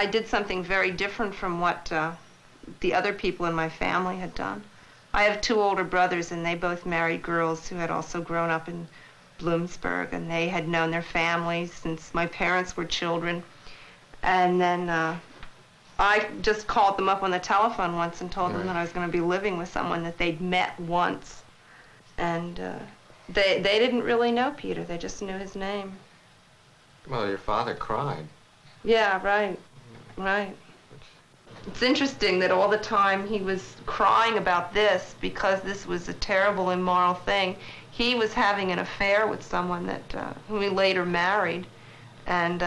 I did something very different from what the other people in my family had done. I have two older brothers, and they both married girls who had also grown up in Bloomsburg, and they had known their families since my parents were children. And then I just called them up on the telephone once and told them that I was going to be living with someone that they'd met once. And they didn't really know Peter. They just knew his name. Well, your father cried. Yeah, right, right. It's interesting that all the time he was crying about this because this was a terrible, immoral thing. He was having an affair with someone that who he later married, and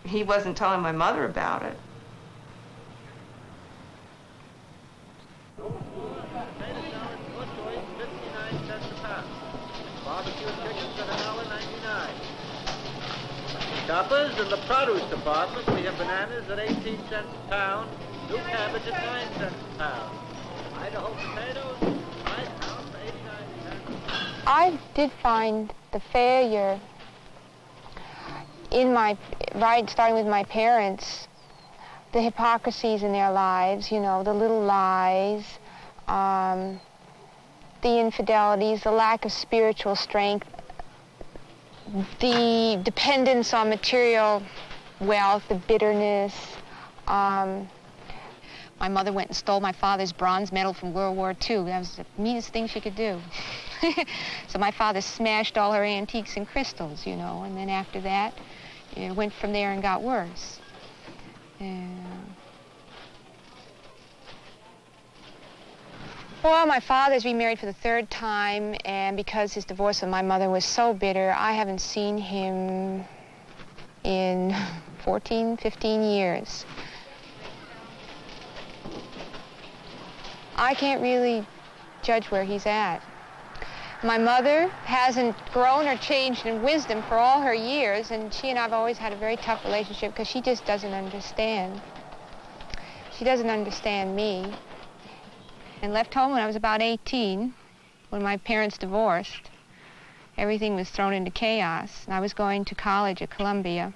he wasn't telling my mother about it. Barbecue chickens at $1.99. Shoppers in the produce department, we have bananas at 18 cents a pound, new cabbage at 9 cents a pound. Idaho potatoes, 5 pounds for 89 cents. I did find the failure in starting with my parents, the hypocrisies in their lives, you know, the little lies, the infidelities, the lack of spiritual strength, the dependence on material wealth, the bitterness. My mother went and stole my father's bronze medal from World War II. That was the meanest thing she could do. So my father smashed all her antiques and crystals, you know, and then after that, it went from there and got worse. Well, my father's remarried for the third time, and because his divorce with my mother was so bitter, I haven't seen him in 14, 15 years. I can't really judge where he's at. My mother hasn't grown or changed in wisdom for all her years, and she and I have always had a very tough relationship because she just doesn't understand. She doesn't understand me. And left home when I was about 18, when my parents divorced. Everything was thrown into chaos. And I was going to college at Columbia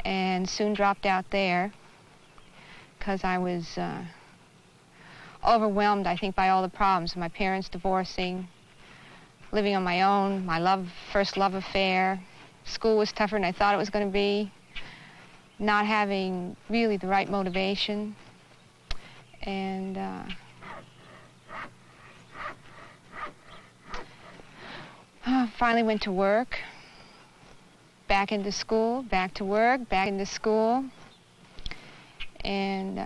and soon dropped out there because I was overwhelmed, I think, by all the problems. My parents divorcing, living on my own, my first love affair. School was tougher than I thought it was going to be. Not having really the right motivation. And finally went to work, back into school, back to work, back into school, and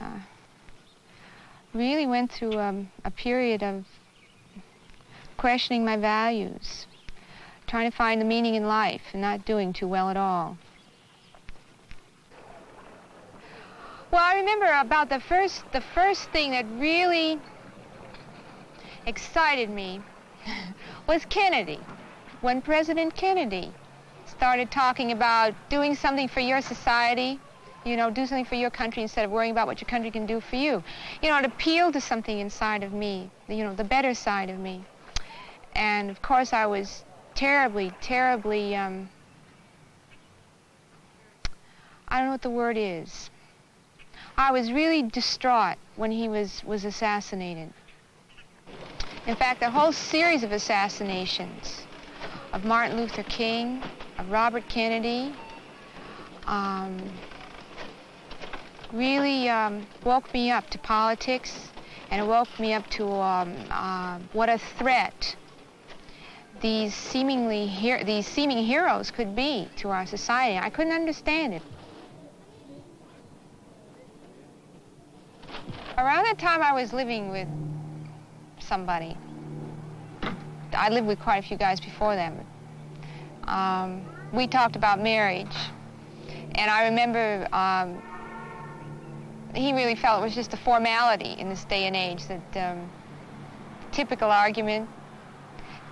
really went through a period of questioning my values, trying to find the meaning in life and not doing too well at all. Well, I remember about the first thing that really excited me was Kennedy. When President Kennedy started talking about doing something for your society, you know, do something for your country instead of worrying about what your country can do for you. You know, it appealed to something inside of me, you know, the better side of me. And of course I was terribly, terribly, I don't know what the word is. I was really distraught when he was assassinated. In fact, the whole series of assassinations of Martin Luther King, of Robert Kennedy, really woke me up to politics, and it woke me up to what a threat these seeming heroes could be to our society. I couldn't understand it. Around that time, I was living with somebody. I lived with quite a few guys before them. We talked about marriage, and I remember he really felt it was just a formality in this day and age, that typical argument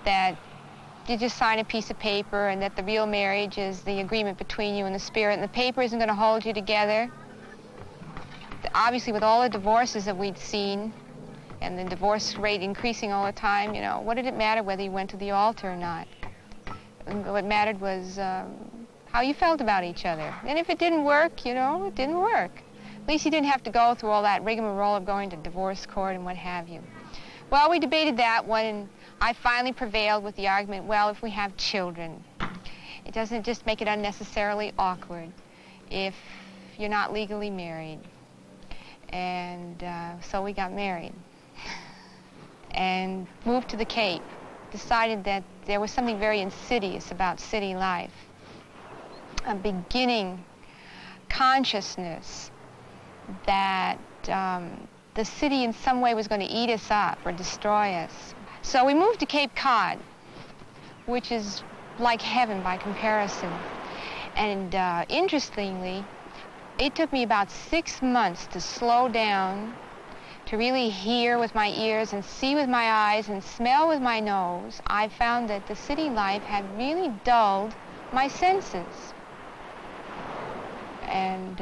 that you just sign a piece of paper and that the real marriage is the agreement between you and the spirit, and the paper isn't going to hold you together. Obviously, with all the divorces that we'd seen and the divorce rate increasing all the time, you know, what did it matter whether you went to the altar or not? What mattered was how you felt about each other. And if it didn't work, you know, it didn't work. At least you didn't have to go through all that rigmarole of going to divorce court and what have you. Well, we debated that one, and I finally prevailed with the argument, well, if we have children, it doesn't just make it unnecessarily awkward if you're not legally married. And so we got married and moved to the Cape. Decided that there was something very insidious about city life, a beginning consciousness that the city in some way was going to eat us up or destroy us. So we moved to Cape Cod, which is like heaven by comparison. And interestingly, it took me about 6 months to slow down, to really hear with my ears and see with my eyes and smell with my nose. I found that the city life had really dulled my senses. And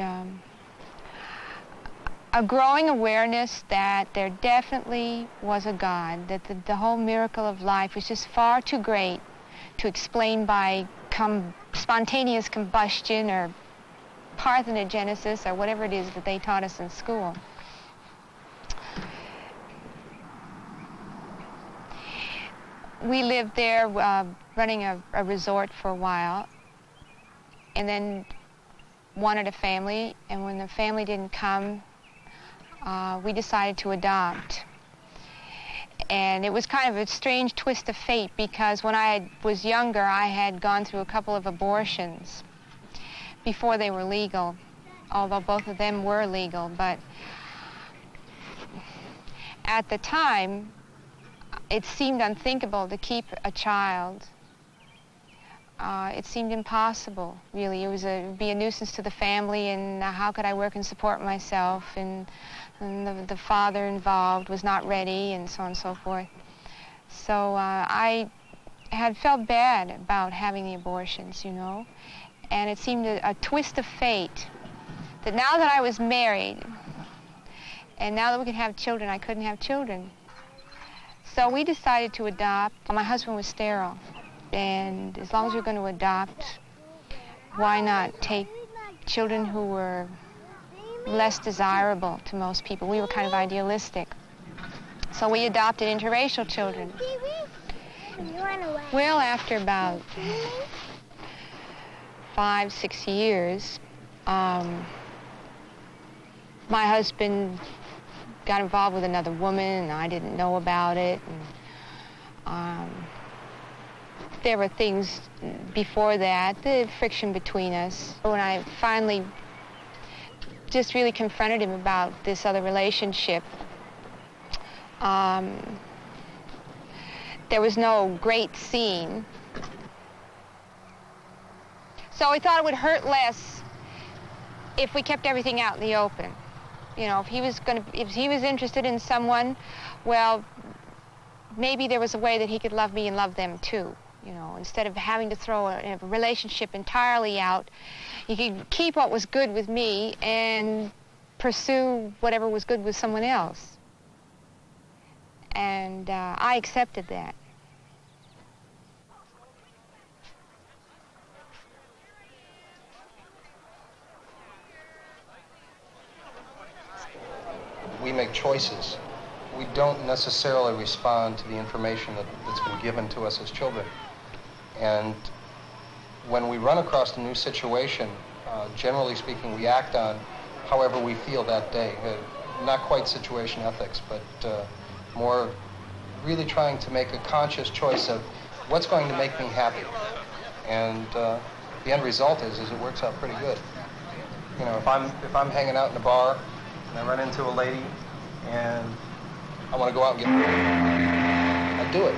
a growing awareness that there definitely was a God, that the whole miracle of life was just far too great to explain by spontaneous combustion or parthenogenesis or whatever it is that they taught us in school. We lived there running a resort for a while, and then wanted a family, and when the family didn't come, we decided to adopt. And it was kind of a strange twist of fate, because when I was younger, I had gone through a couple of abortions before they were legal, although both of them were legal. But at the time, it seemed unthinkable to keep a child. It seemed impossible, really. It would be a nuisance to the family, and how could I work and support myself? And the father involved was not ready, and so on and so forth. So I had felt bad about having the abortions, you know. And it seemed a twist of fate that now that I was married, and now that we could have children, I couldn't have children. So we decided to adopt. My husband was sterile, and as long as you're going to adopt, why not take children who were less desirable to most people? We were kind of idealistic. So we adopted interracial children. Well, after about 5, 6 years, my husband got involved with another woman, and I didn't know about it. And, there were things before that, the friction between us. When I finally just really confronted him about this other relationship, there was no great scene. So we thought it would hurt less if we kept everything out in the open. You know, if he was interested in someone, well, maybe there was a way that he could love me and love them too. You know, instead of having to throw a relationship entirely out, you could keep what was good with me and pursue whatever was good with someone else. And I accepted that. We make choices. We don't necessarily respond to the information that's been given to us as children. And when we run across a new situation, generally speaking, we act on however we feel that day. Not quite situation ethics, but more really trying to make a conscious choice of what's going to make me happy. And the end result is it works out pretty good. You know, if I'm hanging out in a bar and I run into a lady and I want to go out and get her, I do it.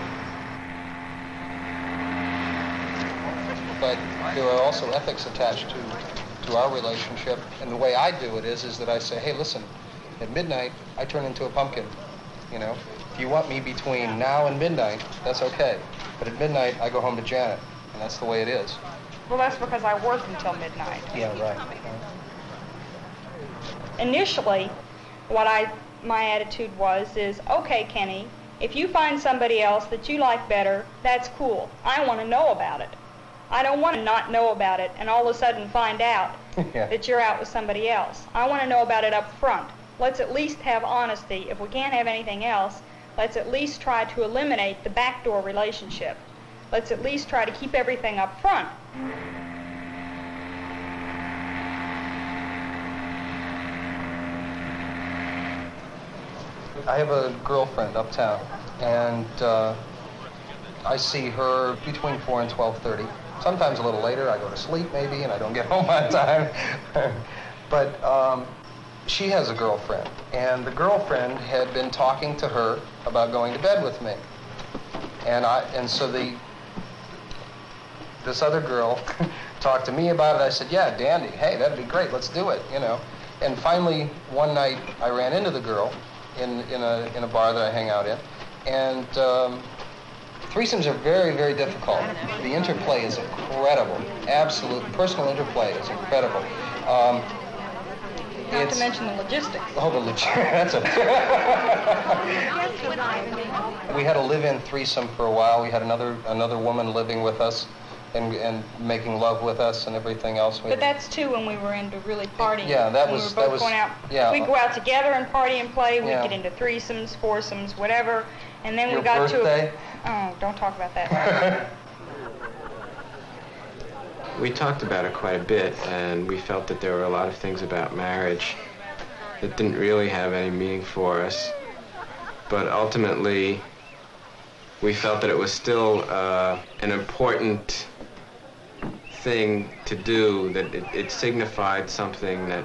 But there are also ethics attached to our relationship, and the way I do it is that I say, hey, listen, at midnight, I turn into a pumpkin, you know? If you want me between now and midnight, that's okay. But at midnight, I go home to Janet, and that's the way it is. Well, that's because I work until midnight. Yeah, right. Initially, my attitude is, okay, Kenny, if you find somebody else that you like better, that's cool. I want to know about it. I don't want to not know about it and all of a sudden find out Yeah. that you're out with somebody else. I want to know about it up front. Let's at least have honesty. If we can't have anything else, let's at least try to eliminate the backdoor relationship. Let's at least try to keep everything up front. I have a girlfriend uptown, and I see her between 4 and 12:30. Sometimes a little later. I go to sleep maybe, and I don't get home on time. But she has a girlfriend, and the girlfriend had been talking to her about going to bed with me, and so this other girl talked to me about it. I said, "Yeah, dandy. Hey, that'd be great. Let's do it." You know. And finally, one night, I ran into the girl in a bar that I hang out in, and threesomes are very, very difficult. The interplay is incredible. Absolute personal interplay is incredible. Not to mention the logistics. Oh, the logistics. That's We had a live-in threesome for a while. We had another woman living with us and making love with us and everything else. But that's too when we were into really partying. Yeah, we were both going out. Yeah. We'd go out together and party and play. We'd Yeah. get into threesomes, foursomes, whatever. And then Your we got birthday? to... Oh, don't talk about that. We talked about it quite a bit, and we felt that there were a lot of things about marriage that didn't really have any meaning for us. But ultimately, we felt that it was still an important thing to do, that it signified something that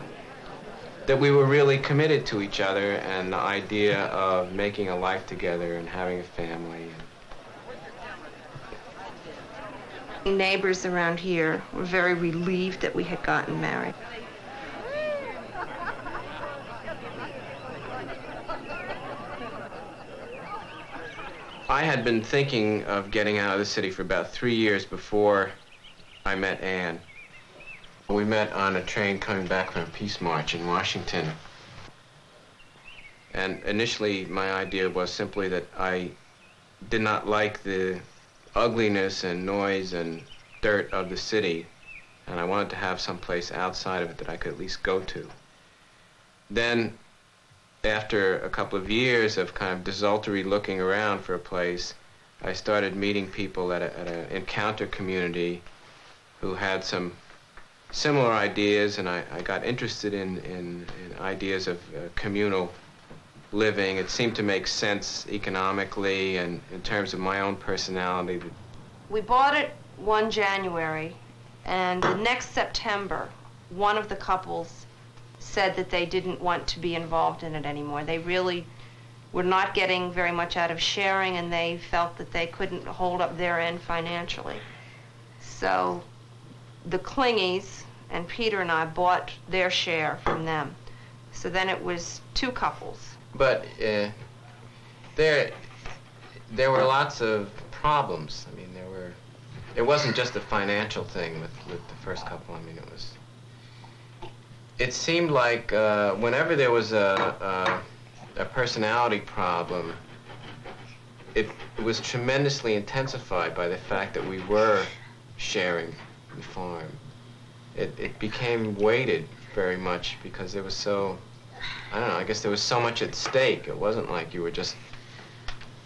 we were really committed to each other, and the idea of making a life together and having a family. Neighbors around here were very relieved that we had gotten married. I had been thinking of getting out of the city for about 3 years before I met Ann. We met on a train coming back from a peace march in Washington. And initially, my idea was simply that I did not like the ugliness and noise and dirt of the city, and I wanted to have some place outside of it that I could at least go to. Then, after a couple of years of kind of desultory looking around for a place, I started meeting people at an encounter community who had some similar ideas, and I got interested in ideas of communal living. It seemed to make sense economically and in terms of my own personality. We bought it one January, and the next September, one of the couples said that they didn't want to be involved in it anymore. They really were not getting very much out of sharing, and they felt that they couldn't hold up their end financially. So the Klingies and Peter and I bought their share from them. So then it was two couples. But there were lots of problems. I mean, it wasn't just a financial thing with the first couple. I mean, it seemed like whenever there was a personality problem, it was tremendously intensified by the fact that we were sharing the farm. It became weighted very much because there was so, I don't know, I guess there was so much at stake. It wasn't like you were just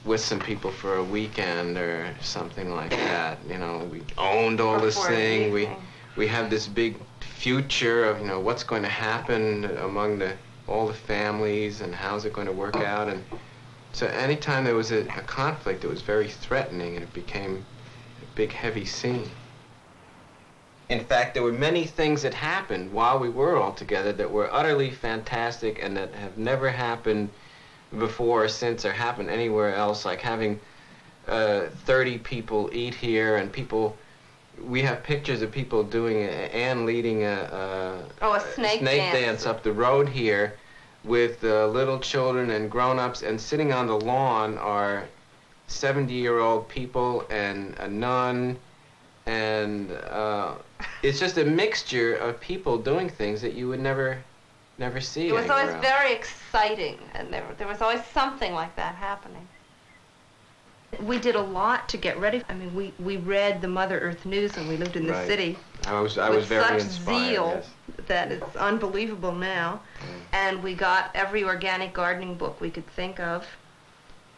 with some people for a weekend or something like that. You know, we owned all this thing. We had this big future of, you know, what's going to happen among all the families and how's it going to work out. And so anytime there was a conflict, it was very threatening, and it became a big, heavy scene. In fact, there were many things that happened while we were all together that were utterly fantastic and that have never happened before or since or happened anywhere else, like having 30 people eat here, and people, we have pictures of people doing, Ann leading a snake dance up the road here with little children and grown-ups, and sitting on the lawn are 70-year-old people and a nun, and it's just a mixture of people doing things that you would never see. It was anywhere always else. very exciting, and there was always something like that happening. We did a lot to get ready. I mean, we read the Mother Earth News when we lived in the Right. city. I was with very such inspired. zeal Yes. that it's unbelievable now. And we got every organic gardening book we could think of.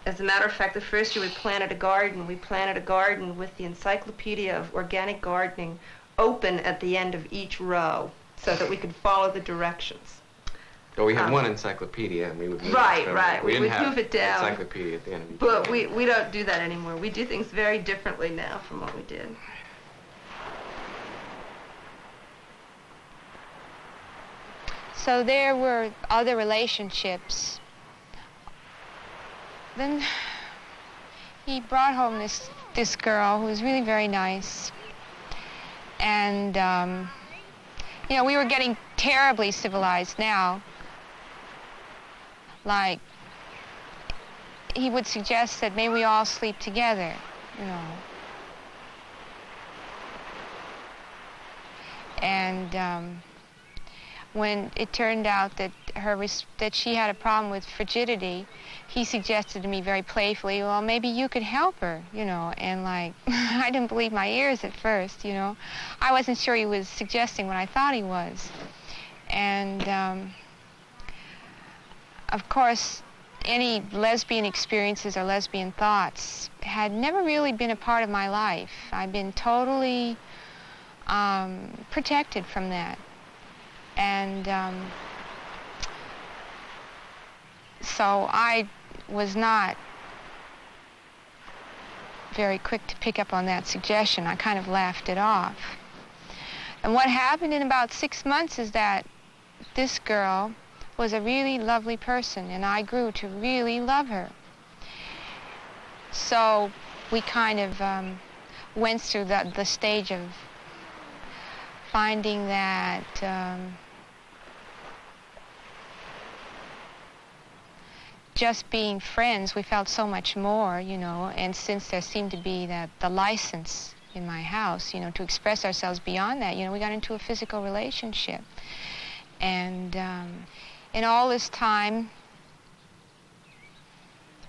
As a matter of fact, the first year we planted a garden with the Encyclopedia of Organic Gardening open at the end of each row so that we could follow the directions. But we had one encyclopedia, and we would move Right, it. right. We We didn't would have move it down. an encyclopedia at the end of each But row. we don't do that anymore. We do things very differently now from what we did. So there were other relationships. Then he brought home this girl who was really very nice. And, you know, we were getting terribly civilized now. Like, he would suggest that maybe we all sleep together, you know. And when it turned out that that she had a problem with frigidity, he suggested to me very playfully, well, maybe you could help her, you know. And like, I didn't believe my ears at first, you know. I wasn't sure he was suggesting what I thought he was. And of course, any lesbian experiences or lesbian thoughts had never really been a part of my life. I've been totally protected from that. And so I was not very quick to pick up on that suggestion. I kind of laughed it off. And what happened in about 6 months is that this girl was a really lovely person, and I grew to really love her. So we kind of went through the stage of finding that just being friends, we felt so much more, you know, and since there seemed to be the license in my house, you know, to express ourselves beyond that, you know, we got into a physical relationship. And in all this time,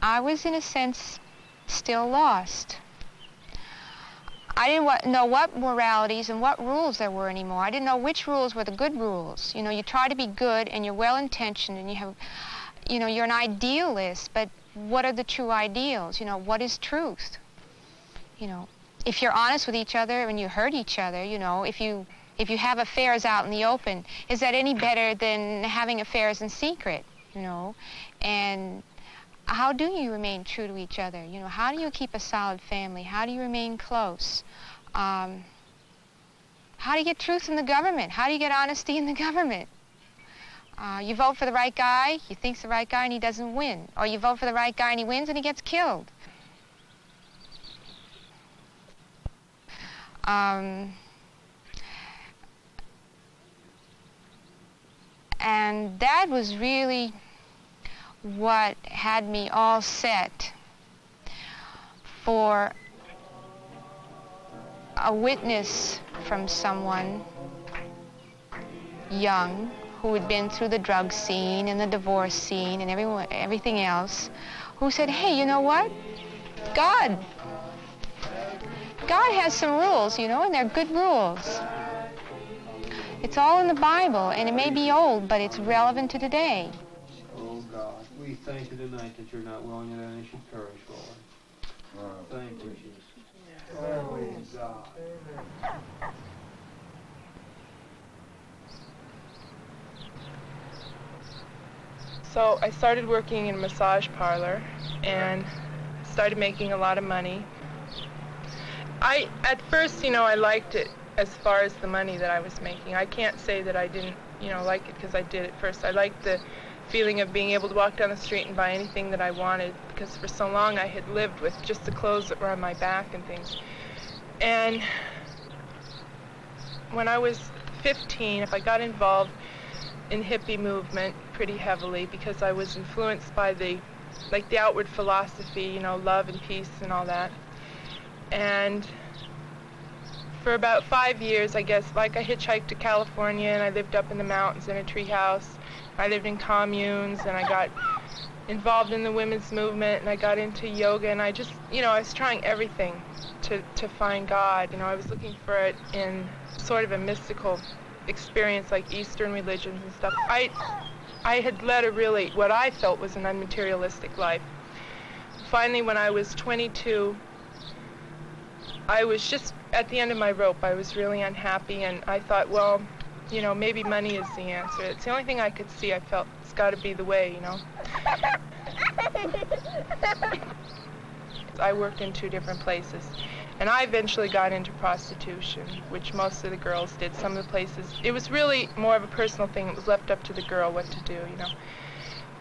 I was, in a sense, still lost. I didn't know what moralities and what rules there were anymore. I didn't know which rules were the good rules. You know, you try to be good and you're well-intentioned and you have, you know, you're an idealist, but what are the true ideals? You know, what is truth? You know, if you're honest with each other and you hurt each other, you know, if you have affairs out in the open, is that any better than having affairs in secret, you know? And how do you remain true to each other? You know, how do you keep a solid family? How do you remain close? How do you get truth in the government? How do you get honesty in the government? You vote for the right guy, he thinks the right guy and he doesn't win. Or you vote for the right guy and he wins and he gets killed. And that was really what had me all set for a witness from someone young who had been through the drug scene and the divorce scene and everything else, who said, hey, you know what? God has some rules, you know, and they're good rules. It's all in the Bible, and it may be old, but it's relevant to today. Oh, God, we thank you tonight that you're not willing that any should perish, Lord. Thank you, Jesus. Oh, God. So I started working in a massage parlor and started making a lot of money. At first, you know, I liked it as far as the money that I was making. I can't say that I didn't, you know, like it because I did at first. I liked the feeling of being able to walk down the street and buy anything that I wanted, because for so long I had lived with just the clothes that were on my back and things. And when I was 15, I got involved in hippie movement pretty heavily because I was influenced by the outward philosophy, you know, love and peace and all that. And for about 5 years, I guess, like I hitchhiked to California and I lived up in the mountains in a tree house. I lived in communes and I got involved in the women's movement, and I got into yoga, and I just, I was trying everything to find God. I was looking for it in sort of a mystical experience like Eastern religions and stuff. I had led a really, what I felt was an unmaterialistic life. Finally, when I was 22, I was just at the end of my rope. I was really unhappy, and I thought, well, maybe money is the answer. It's the only thing I could see. I felt it's got to be the way, I worked in 2 different places, and I eventually got into prostitution, which most of the girls did. Some of the places, it was really more of a personal thing. It was left up to the girl what to do,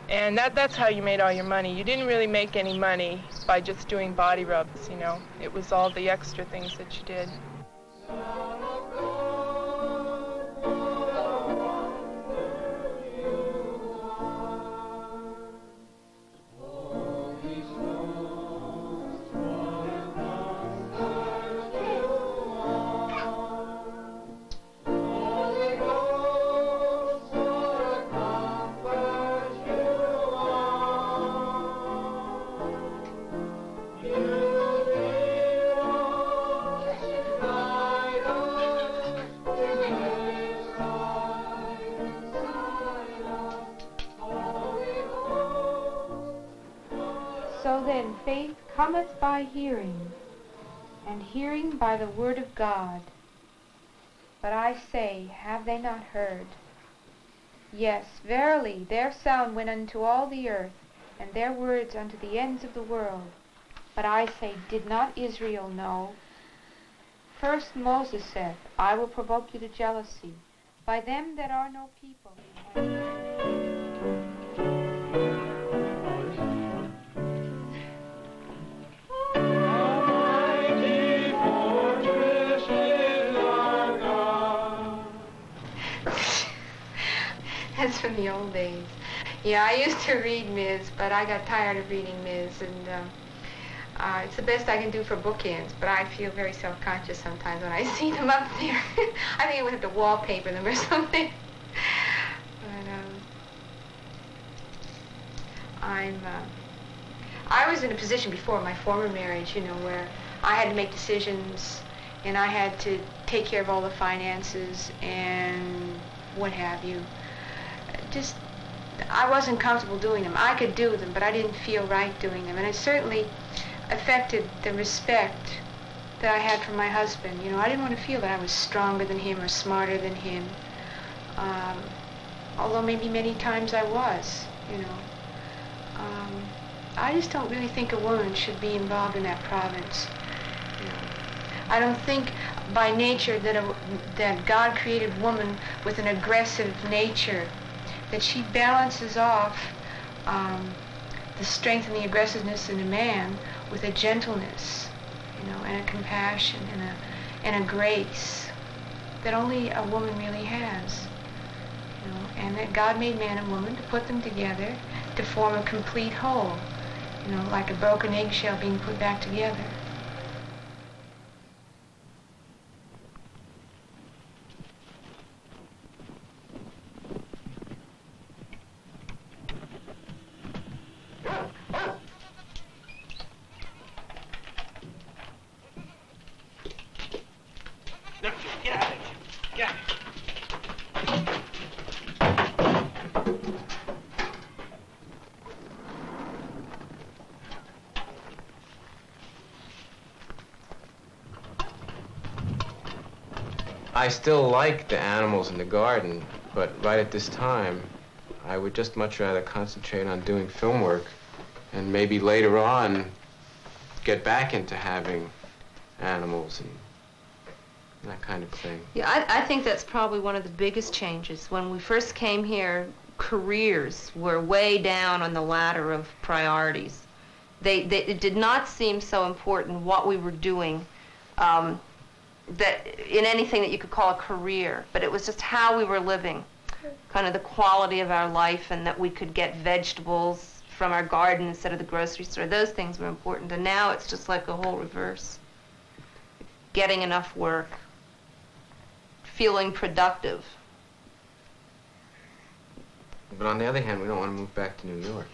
And that's how you made all your money. You didn't really make any money by just doing body rubs, It was all the extra things that you did. So then faith cometh by hearing, and hearing by the word of God. But I say, have they not heard? Yes, verily, their sound went unto all the earth, and their words unto the ends of the world. But I say, did not Israel know? First Moses said, I will provoke you to jealousy by them that are no people. That's from the old days. Yeah, I used to read Ms., but I got tired of reading Ms., and it's the best I can do for bookends, but I feel very self-conscious sometimes when I see them up there. I think I would have to wallpaper them or something. But I was in a position before my former marriage, where I had to make decisions, and I had to take care of all the finances and what have you. I wasn't comfortable doing them. I could do them, but I didn't feel right doing them. And it certainly affected the respect that I had for my husband. I didn't want to feel that I was stronger than him or smarter than him. Although maybe many times I was, I just don't really think a woman should be involved in that province. I don't think by nature that God created woman with an aggressive nature, that she balances off the strength and the aggressiveness in a man with a gentleness, and a compassion and a grace that only a woman really has. And that God made man and woman to put them together to form a complete whole, like a broken eggshell being put back together. I still like the animals in the garden, but right at this time, I would just much rather concentrate on doing film work and maybe later on get back into having animals and that kind of thing. Yeah, I think that's probably one of the biggest changes. When we first came here, careers were way down on the ladder of priorities. It did not seem so important what we were doing that in anything that you could call a career, but it was just how we were living, kind of the quality of our life, and that we could get vegetables from our garden instead of the grocery store. Those things were important, and now it's just like a whole reverse. Getting enough work, feeling productive. But on the other hand, we don't want to move back to New York.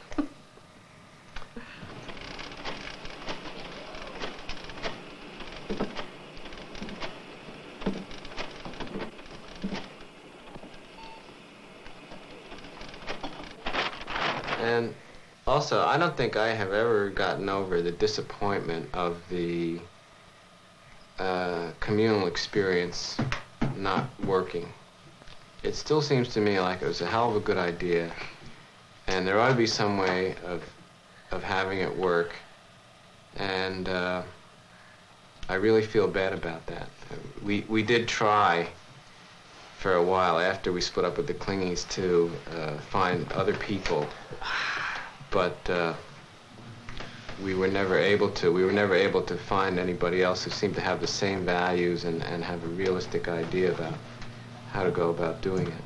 And also, I don't think I have ever gotten over the disappointment of the communal experience not working. It still seems to me like it was a hell of a good idea, and there ought to be some way of having it work. And I really feel bad about that. We did try for a while after we split up with the Klingies to find other people, but we were never able to. We were never able to find anybody else who seemed to have the same values and have a realistic idea about how to go about doing it.